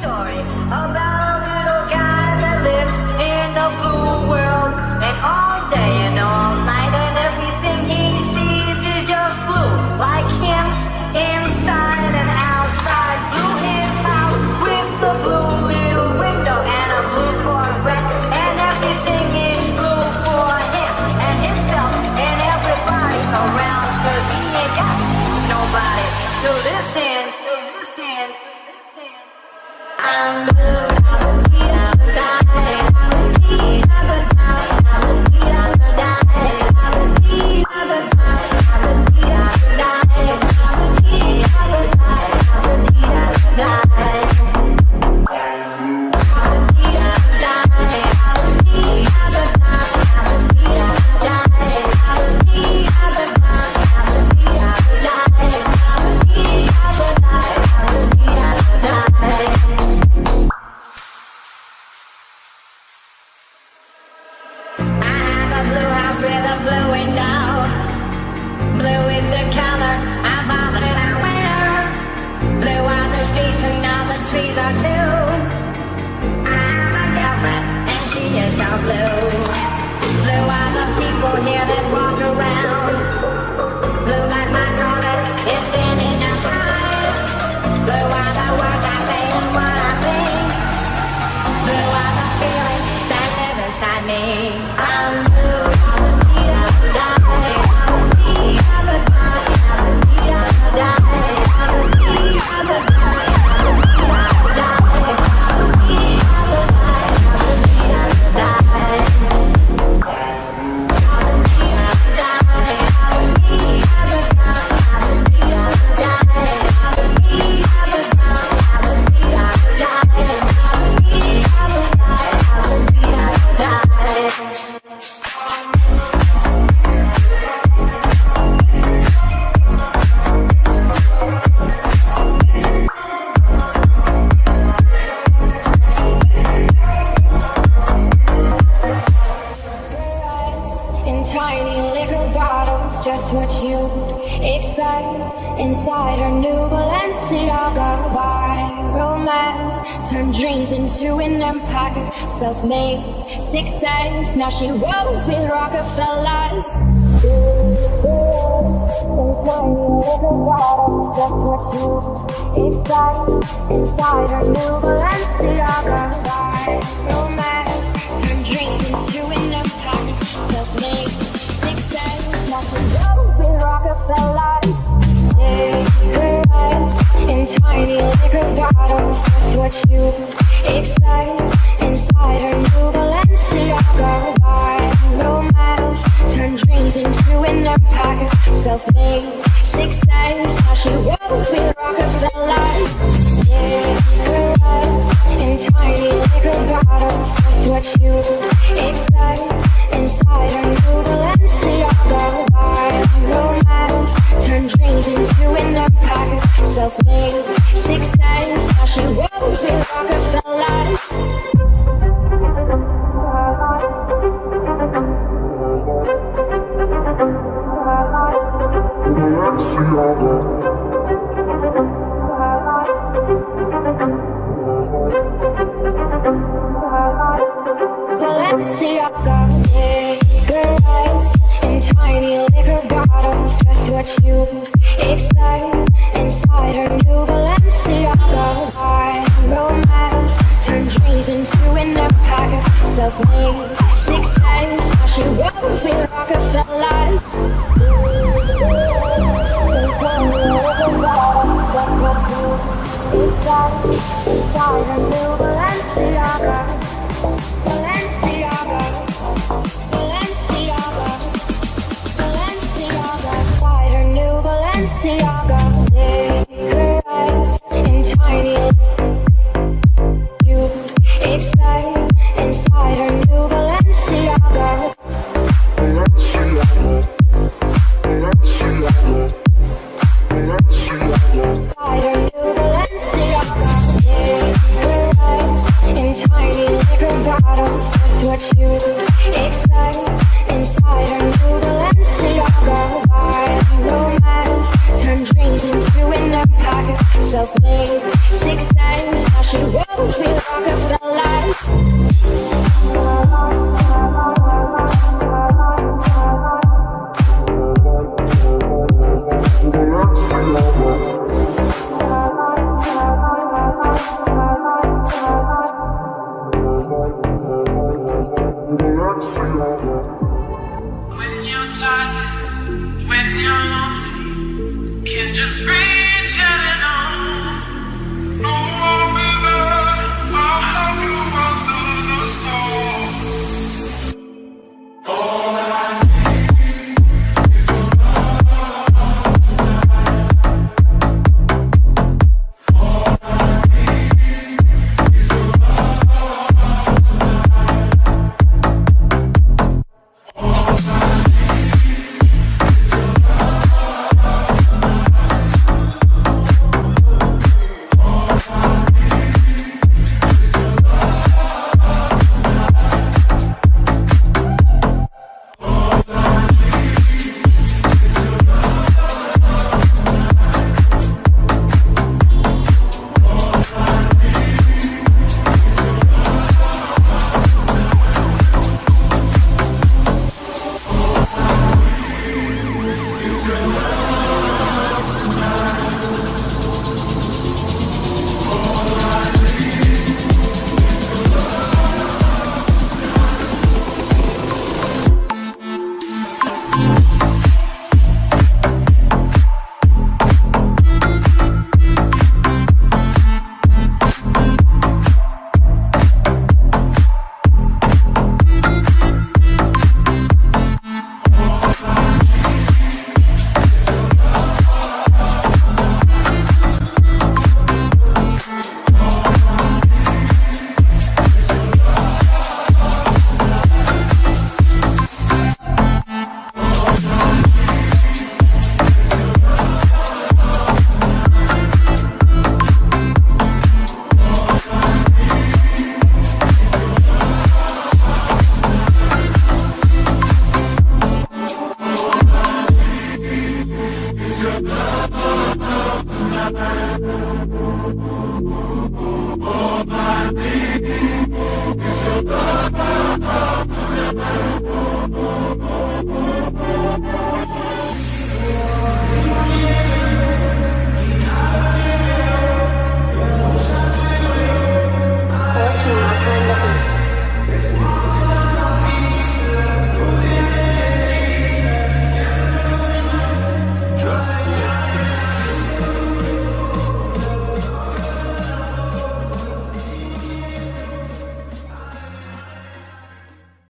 Story about a little guy that lives in a blue world, and all day and all night, and everything he sees is just blue, like him inside and outside. Blue his house with the blue little window and a blue Corvette, and everything is blue for him and himself and everybody around, 'cause he ain't got nobody to listen. I'm blue, I'm a beat, I'm a die, I'm a beat, I'm a die, I'm a beat, I'm a die, I'm a beat, I'm a die, I'm a beat, I'm a die, I'm a beat, I'm a die, I'm a beat, I'm a die. With a blue window, blue is the color of all that I wear. Blue are the streets and all the trees are too. I have a girlfriend and she is so blue. Blue are the people here that walk around. Blue like my coronet, it's in no time. Blue are the words I say and what I think. Blue are the feelings that live inside me. I'm blue. Just what you'd expect inside her new Balenciaga. By romance, turned dreams into an empire. Self-made success, now she rolls with Rockefellers. Just what you'd expect inside her new Balenciaga. By romance, turned dreams into an empire. Self-made success. With Rockefellers. Cigarettes in tiny liquor bottles, just what you expect inside her new Balenciaga. By romance, turn dreams into an empire. Self-made success, how she rolls with Rockefellers. Cigarettes in tiny liquor bottles, just what you expect inside her new Balenciaga. By romance, turn dreams into an empire. Self-made success, how she rolls with Rockefellers. Balenciaga. Cigarettes in tiny liquor bottles, just what you expect inside her new Balenciaga. By romance, turn dreams into an empire. Self-made success, how she rolls with Rockefellers. Inside her new Balenciaga. Balenciaga. Balenciaga. Balenciaga. Inside her new Balenciaga. Cigarettes in tiny you expect inside her new Balenciaga. Balenciaga. Balenciaga. Balenciaga. Inside her new Balenciaga. Cigarettes